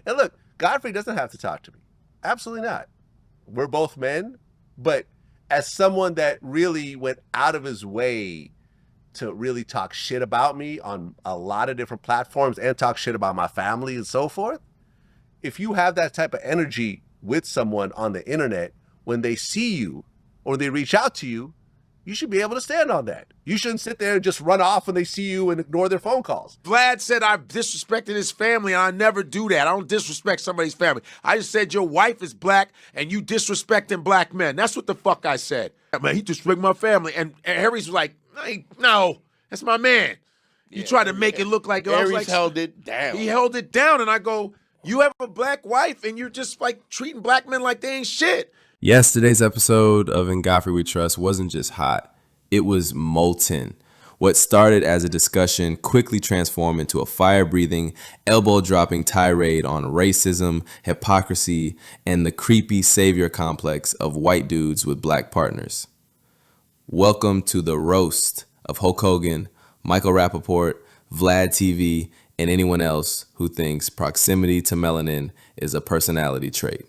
And look, Godfrey doesn't have to talk to me. Absolutely not. We're both men, but as someone that really went out of his way to really talk shit about me on a lot of different platforms and talk shit about my family and so forth, if you have that type of energy with someone on the internet, when they see you or they reach out to you, you should be able to stand on that. You shouldn't sit there and just run off when they see you and ignore their phone calls. Vlad said I've disrespected his family, and I never do that. I don't disrespect somebody's family. I just said your wife is black, and you disrespecting black men. That's what the fuck I said. Man, he disrespected my family. And Harry's like, no, that's my man. You try to make it look like... Harry's held it down. He held it down, and I go, you have a black wife, and you're just like treating black men like they ain't shit. Yesterday's episode of In Godfrey We Trust wasn't just hot, it was molten. What started as a discussion quickly transformed into a fire-breathing, elbow-dropping tirade on racism, hypocrisy, and the creepy savior complex of white dudes with black partners. Welcome to the roast of Hulk Hogan, Michael Rappaport, VLADTV, and anyone else who thinks proximity to melanin is a personality trait.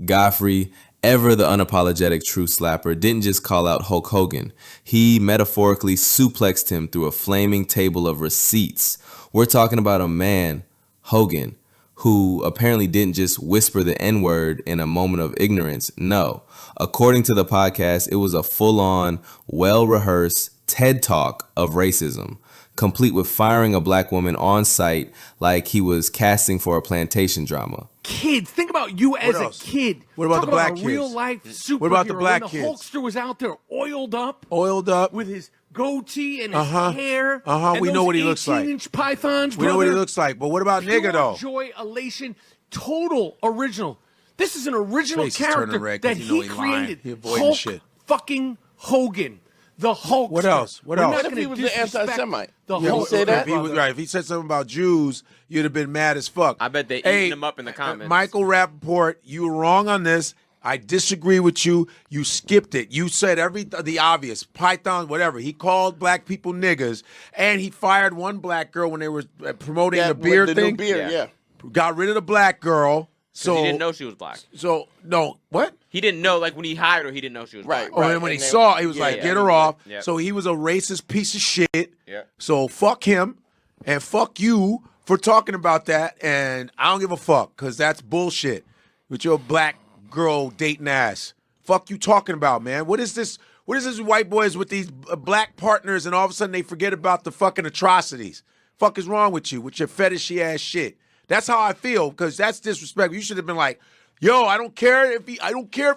Godfrey, ever the unapologetic truth slapper, didn't just call out Hulk Hogan. He metaphorically suplexed him through a flaming table of receipts. We're talking about a man, Hogan, who apparently didn't just whisper the N-word in a moment of ignorance. No. According to the podcast, it was a full-on, well-rehearsed TED Talk of racism, complete with firing a black woman on sight like he was casting for a plantation drama. Kids, think about you as a kid. What about Talk the black about a kids? real life superhero. What about the black when kids? The Hulkster was out there oiled up with his goatee and his hair. We know what he looks like. 18-inch pythons. We know what he looks like. But what about nigga though? Joy, elation, total original. This is an original Face is turning character red 'cause that you know he he lying. created. He avoiding Hulk shit. fucking Hogan. The Hulk. What else? What else? What if he was an anti-Semite? The You Hulk. say that? If he was right, if he said something about Jews, you'd have been mad as fuck. I bet they eating them up in the comments. Michael Rappaport, you were wrong on this. I disagree with you. You skipped it. You said the obvious. Python, whatever. He called black people niggas, and he fired one black girl when they were promoting the beer the thing. New beer, yeah. Got rid of the black girl. So he didn't know she was black. So no, what? He didn't know, like when he hired her, he didn't know she was black. Oh, and when he saw, he was like, "Get her off." Yeah. So he was a racist piece of shit. Yeah. So fuck him, and fuck you for talking about that. And I don't give a fuck because that's bullshit with your black girl dating ass. Fuck you talking about, man. What is this? What is this white boys with these black partners, and all of a sudden they forget about the fucking atrocities? Fuck is wrong with you with your fetishy ass shit? That's how I feel, because that's disrespectful. You should have been like, yo, I don't care if he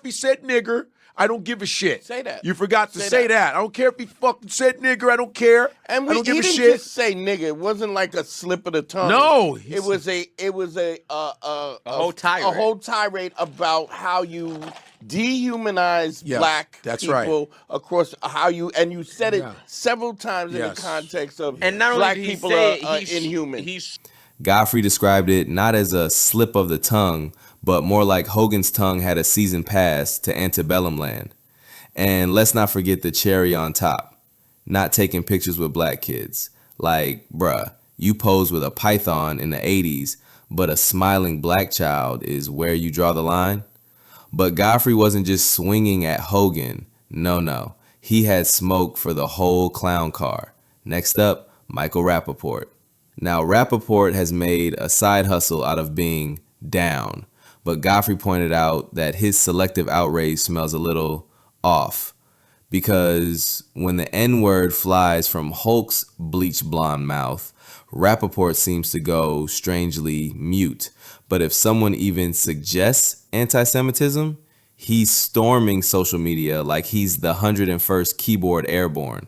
said nigger. I don't give a shit. Say that. You forgot to say that. I don't care if he fucking said nigger. I don't care. And I don't give he a didn't shit. just say nigga. It wasn't like a slip of the tongue. No, it was a whole tirade. A whole tirade about how you dehumanize black that's people across how you said it several times in the context of and not only black did he people say are it, inhuman. Godfrey described it not as a slip of the tongue, but more like Hogan's tongue had a season pass to antebellum land. And let's not forget the cherry on top, not taking pictures with black kids. Like, bruh, you pose with a python in the 80s, but a smiling black child is where you draw the line. But Godfrey wasn't just swinging at Hogan. No. He had smoke for the whole clown car. Next up, Michael Rappaport. Now, Rappaport has made a side hustle out of being down, but Godfrey pointed out that his selective outrage smells a little off, because when the N-word flies from Hulk's bleach blonde mouth, Rappaport seems to go strangely mute. But if someone even suggests anti-Semitism, he's storming social media like he's the 101st keyboard airborne.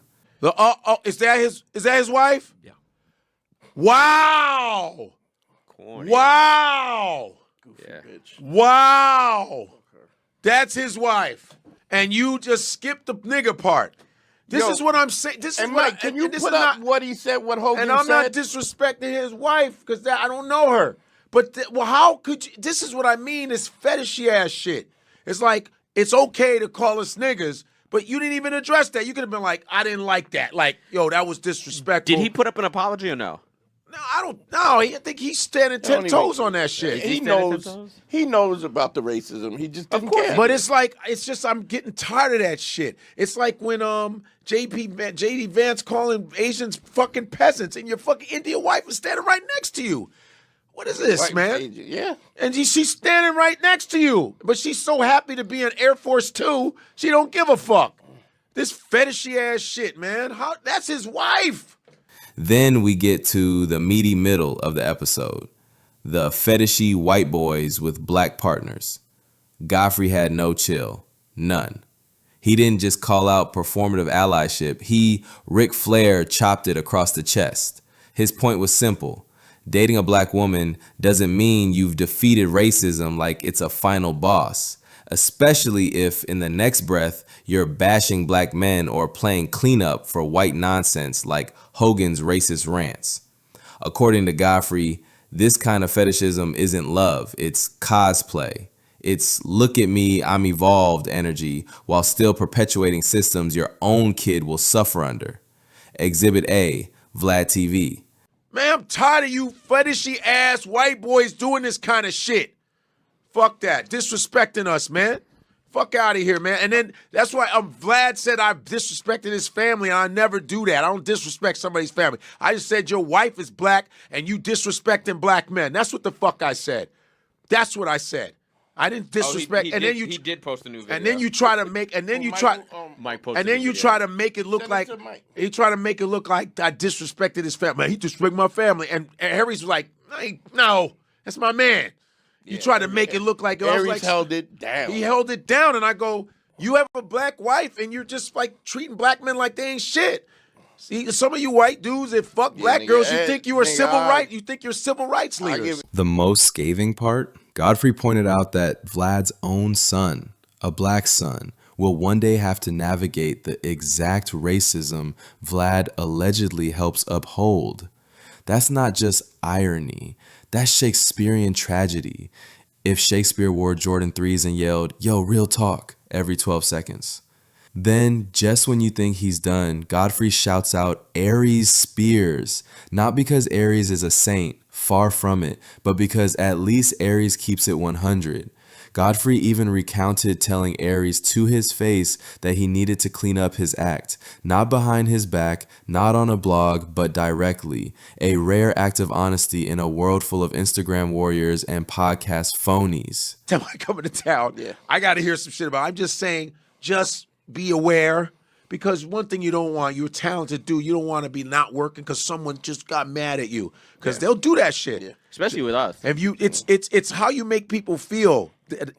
Is that his wife? Yeah. Wow. Corny. Wow. Yeah. Wow. That's his wife. And you just skipped the nigga part. This is what I'm saying. This And is Mike, what, can you and this put is up not, what he said, what Hogan and I'm said? not disrespecting his wife because I don't know her. But how could you? This is what I mean. It's fetishy ass shit. It's like it's okay to call us niggas, but you didn't even address that. You could have been like, I didn't like that. Like, yo, that was disrespectful. Did he put up an apology or no? No, I don't know. I think he's standing 10 toes on that shit. He knows about the racism. He just didn't care. But it's just I'm getting tired of that shit. It's like when JD Vance calling Asians fucking peasants and your fucking Indian wife is standing right next to you. What is this, Right, man? yeah. And she's standing right next to you. But she's so happy to be in Air Force 2, she don't give a fuck. This fetishy ass shit, man. That's his wife. Then we get to the meaty middle of the episode. The fetishy white boys with black partners. Godfrey had no chill. None. He didn't just call out performative allyship. He, Ric Flair, chopped it across the chest. His point was simple. Dating a black woman doesn't mean you've defeated racism like it's a final boss, especially if in the next breath you're bashing black men or playing cleanup for white nonsense like Hogan's racist rants. According to Godfrey, this kind of fetishism isn't love, it's cosplay. It's look at me, I'm evolved energy while still perpetuating systems your own kid will suffer under. Exhibit A, VLADTV. Man, I'm tired of you fetishy ass white boys doing this kind of shit. Fuck that. Disrespecting us, man. Fuck out of here, man. And then that's why Vlad said I've disrespected his family, and I never do that. I don't disrespect somebody's family. I just said your wife is black and you disrespecting black men. That's what the fuck I said. That's what I said. I didn't disrespect. He did post a new video. And then you try to make, and then you try, Mike posted and then a you video. try to make it look like he try to make it look like I disrespected his family. Man, he disrespected my family, and Harry's like, no, that's my man. You try to make it look like Harry's held it down. He held it down, and I go, you have a black wife, and you're just like treating black men like they ain't shit. See, some of you white dudes that fuck black girls, you think you are civil rights. You think you're civil rights leaders. The most scathing part, Godfrey pointed out that Vlad's own son, a black son, will one day have to navigate the exact racism Vlad allegedly helps uphold. That's not just irony. That's Shakespearean tragedy. If Shakespeare wore Jordan 3s and yelled, "Yo, real talk," every 12 seconds. Then, just when you think he's done, Godfrey shouts out Aries Spears. Not because Aries is a saint, far from it, but because at least Aries keeps it 100. Godfrey even recounted telling Aries to his face that he needed to clean up his act, not behind his back, not on a blog, but directly. A rare act of honesty in a world full of Instagram warriors and podcast phonies. Tell me coming to town. Yeah. I got to hear some shit about it. I'm just saying, just be aware, because one thing you don't want, you're a talented dude, you don't want to be not working because someone just got mad at you, because they'll do that shit. Yeah. Especially with us. If you, it's how you make people feel.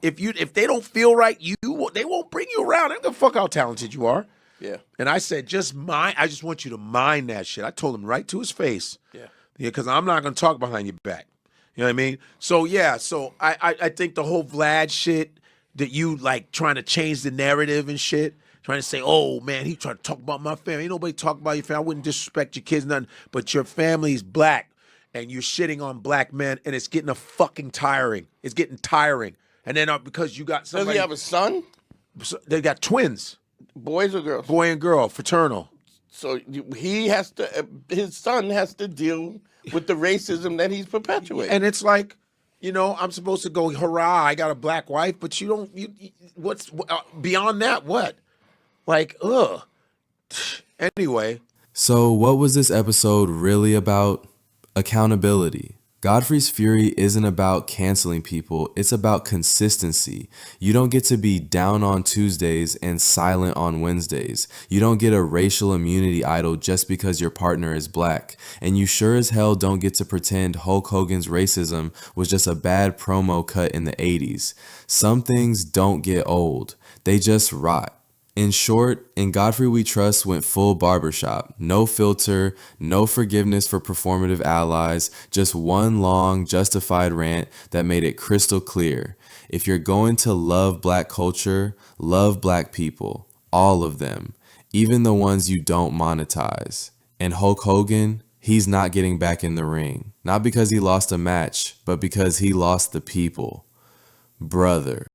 If they don't feel right, they won't bring you around. I don't give a fuck how talented you are. Yeah. And I said, I just want you to mind that shit. I told him right to his face. Yeah. Because I'm not going to talk behind your back. You know what I mean? So, yeah. So, I think the whole Vlad shit, that you, like, trying to change the narrative and shit, trying to say, oh, man, he tried to talk about my family. Ain't nobody talk about your family. I wouldn't disrespect your kids, nothing. But your family's black, and you're shitting on black men, and it's getting fucking tiring. It's getting tiring. And then because you got somebody... Does he have a son? They got twins. Boys or girls? Boy and girl, fraternal. So he has to, his son has to deal with the racism that he's perpetuating. And it's like, you know, I'm supposed to go, hurrah, I got a black wife, but you don't, what's, beyond that, what? Like, ugh. Anyway. So what was this episode really about? Accountability. Godfrey's fury isn't about canceling people, it's about consistency. You don't get to be down on Tuesdays and silent on Wednesdays. You don't get a racial immunity idol just because your partner is black. And you sure as hell don't get to pretend Hulk Hogan's racism was just a bad promo cut in the 80s. Some things don't get old, they just rot. In short, In Godfrey We Trust went full barbershop. No filter, no forgiveness for performative allies, just one long, justified rant that made it crystal clear. If you're going to love black culture, love black people. All of them. Even the ones you don't monetize. And Hulk Hogan, he's not getting back in the ring. Not because he lost a match, but because he lost the people. Brother.